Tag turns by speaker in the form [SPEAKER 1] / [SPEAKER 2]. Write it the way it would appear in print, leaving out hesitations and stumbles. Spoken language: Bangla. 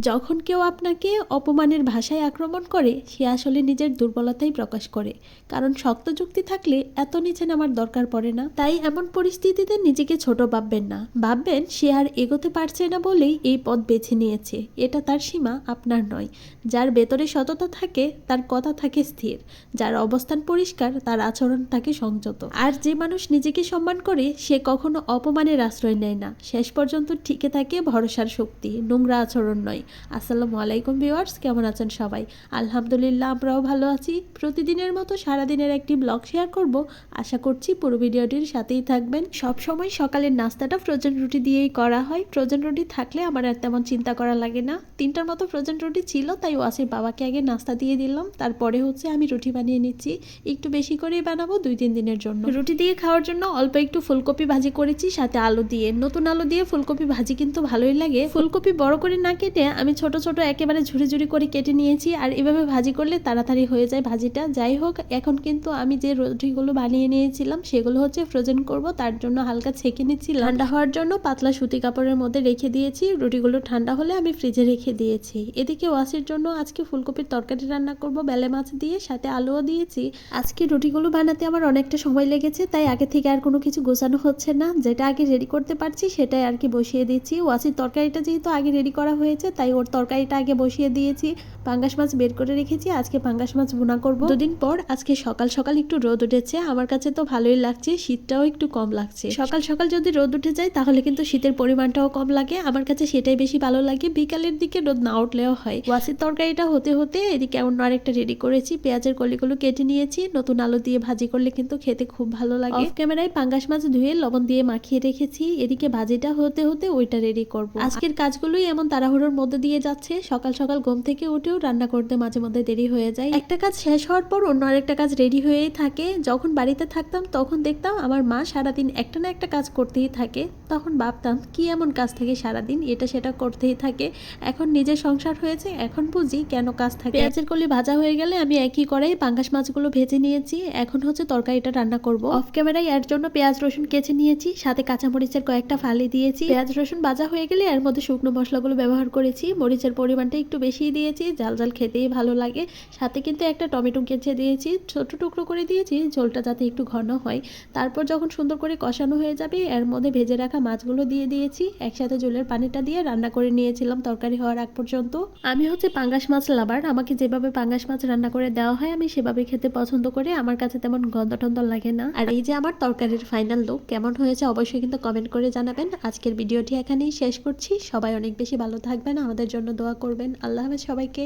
[SPEAKER 1] যখন কেউ আপনাকে অপমানের ভাষায় আক্রমণ করে সে আসলে নিজের দুর্বলতাই প্রকাশ করে, কারণ শক্ত যুক্তি থাকলে এত নিচে নামার দরকার পড়ে না। তাই এমন পরিস্থিতিতে নিজেকে ছোট ভাববেন না, ভাববেন সে আর এগোতে পারছে না বলেই এই পথ বেছে নিয়েছে। এটা তার সীমা, আপনার নয়। যার ভেতরে সততা থাকে তার কথা থাকে স্থির, যার অবস্থান পরিষ্কার তার আচরণ থাকে সংযত। আর যে মানুষ নিজেকে সম্মান করে সে কখনো অপমানের আশ্রয় নেয় না, শেষ পর্যন্ত টিকে থাকে ভরসার শক্তি, নোংরা আচরণ নয়। আসসালামু আলাইকুম ভিউয়ার্স, কেমন আছেন সবাই? আলহামদুলিল্লাহ, আমরাও ভালো আছি। প্রতিদিনের মতো সারাদিনের একটি ব্লগ শেয়ার করব, আশা করছি পুরো ভিডিওটির সাথেই থাকবেন। সব সময় সকালের নাস্তাটা ফ্রোজেন রুটি দিয়েই করা হয়। ফ্রোজেন রুটি থাকলে আমার আর তেমন চিন্তা করা লাগে না। 3টার মতো ফ্রোজেন রুটি ছিল, তাই ওয়াসির বাবাকে আগে নাস্তা দিয়ে দিলাম, তারপরে আমি রুটি বানিয়ে নিচ্ছি। একটু বেশি করেই বানাবো, 2-3 দিনের জন্য। রুটি দিয়ে খাওয়ার জন্য অল্প একটু ফুলকপি ভাজি করেছি, সাথে আলু দিয়ে। নতুন আলু দিয়ে ফুলকপি ভাজি কিন্তু ভালোই লাগে। ফুলকপি বড় করে না কেটে আমি ছোট ছোট একেবারে ঝুড়ি ঝুড়ি করে কেটে নিয়েছি, আর এভাবে ভাজি করলে তাড়াতাড়ি হয়ে যায় ভাজিটা। যাই হোক, এখন কিন্তু আমি যে রুটিগুলো বানিয়ে নিয়েছিলাম সেগুলো ফ্রোজেন করব, তার জন্য হালকা ছেঁকে নিচ্ছিলাম। ঠান্ডা হওয়ার জন্য পাতলা সুতি কাপড়ের মধ্যে রেখে দিয়েছি। রুটিগুলো ঠান্ডা হলে আমি ফ্রিজে রেখে দিয়েছি। এদিকে ওয়াসির জন্য আজকে ফুলকপির তরকারি রান্না করব বেলে মাছ দিয়ে, সাথে আলুও দিয়েছি। আজকে রুটিগুলো বানাতে আমার অনেকটা সময় লেগেছে, তাই আগে থেকে আর কোনো কিছু গোছানো হচ্ছে না। যেটা আগে রেডি করতে পারছি সেটাই আর কি বসিয়ে দিচ্ছি। ওয়াসির তরকারিটা যেহেতু আগে রেডি করা হয়েছে, তাই ওর তরকারিটা আগে বসিয়ে দিয়েছি। পাঙ্গাস মাছ বের করে রেখেছি, আজকে পাঙ্গাস মাছ ভুনা করব। 2 দিন পর আজকে সকাল সকাল একটু রোদ উঠেছে, আমার কাছে তো ভালোই লাগছে, শীতটাও একটু কম লাগছে। সকাল সকাল যদি রোদ উঠে যায় তাহলে কিন্তু শীতের পরিমাণটাও কম লাগে, আমার কাছে সেটাই বেশি ভালো লাগে। বিকালের দিকে রোদ না উঠলেও হয়। ওয়াসির তরকারিটা হতে হতে এদিকে অন্য আরেকটা রেডি করেছি। পেঁয়াজের কলিগুলো কেটে নিয়েছি, নতুন আলু দিয়ে ভাজি করলে কিন্তু খেতে খুব ভালো লাগে। অফ ক্যামেরায় পাঙ্গাস মাছ ধুয়ে লবণ দিয়ে মাখিয়ে রেখেছি, এদিকে ভাজিটা হতে হতে ওইটা রেডি করব। আজকের কাজগুলোই এমন তাড়াহুড়োর মধ্যে দিয়ে যাচ্ছে, সকাল সকাল ঘুম থেকে উঠেও রান্না করতে মাঝে মধ্যে দেরি হয়ে যায়। একটা কাজ শেষ হওয়ার পর অন্য আরেকটা কাজ রেডি হয়েই থাকে। যখন বাড়িতে থাকতাম তখন দেখতাম আমার মা সারাদিন একটা না একটা কাজ করতেই থাকে, তখন ভাবতাম কি এমন কাজ থাকে সারাদিন, এটা সেটা করতেই থাকে। এখন নিজের সংসার হয়েছে, এখন বুঝি কেন কাজ থাকে। পেঁয়াজের কলি ভাজা হয়ে গেলে আমি একই কড়াই পাঙ্গাস মাছগুলো ভেজে নিয়েছি, এখন তরকারিটা রান্না করব। অফ ক্যামেরায় এর জন্য পেঁয়াজ রসুন কেচে নিয়েছি, সাথে কাঁচামরিচের কয়েকটা ফালি দিয়েছি। পেঁয়াজ রসুন ভাজা হয়ে গেলে এর মধ্যে শুকনো মশলাগুলো ব্যবহার করেছি। মরিচের পরিমাণটা একটু বেশি দিয়েছি, ঝাল ঝাল খেতেই ভালো লাগে। সাথে কিন্তু একটা টমেটো কেচে দিয়েছি, ছোট টুকরো করে দিয়েছি, ঝোলটা যাতে একটু ঘন হয়। তারপর যখন সুন্দর করে কষানো হয়ে যাবে এর মধ্যে ভেজে রাখা মাছগুলো দিয়ে দিয়েছি, একসাথে ঝোলের পানিটা দিয়ে রান্না করে নিয়েছিলাম তরকারি হওয়ার আগ পর্যন্ত। আমি পাঙ্গাস মাছ লাভার, আমাকে যেভাবে পাঙ্গাস মাছ রান্না করে দেওয়া হয় আমি সেভাবে খেতে পছন্দ করি, আমার কাছে তেমন গন্ধ টন্ধ লাগে না। আর এই যে আমার তরকারির ফাইনাল লুক কেমন হয়েছে অবশ্যই কিন্তু কমেন্ট করে জানাবেন। আজকের ভিডিওটি এখানেই শেষ করছি, সবাই অনেক বেশি ভালো থাকবেন, আমাদের জন্য দোয়া করবেন। আল্লাহ হাফেজ সবাইকে।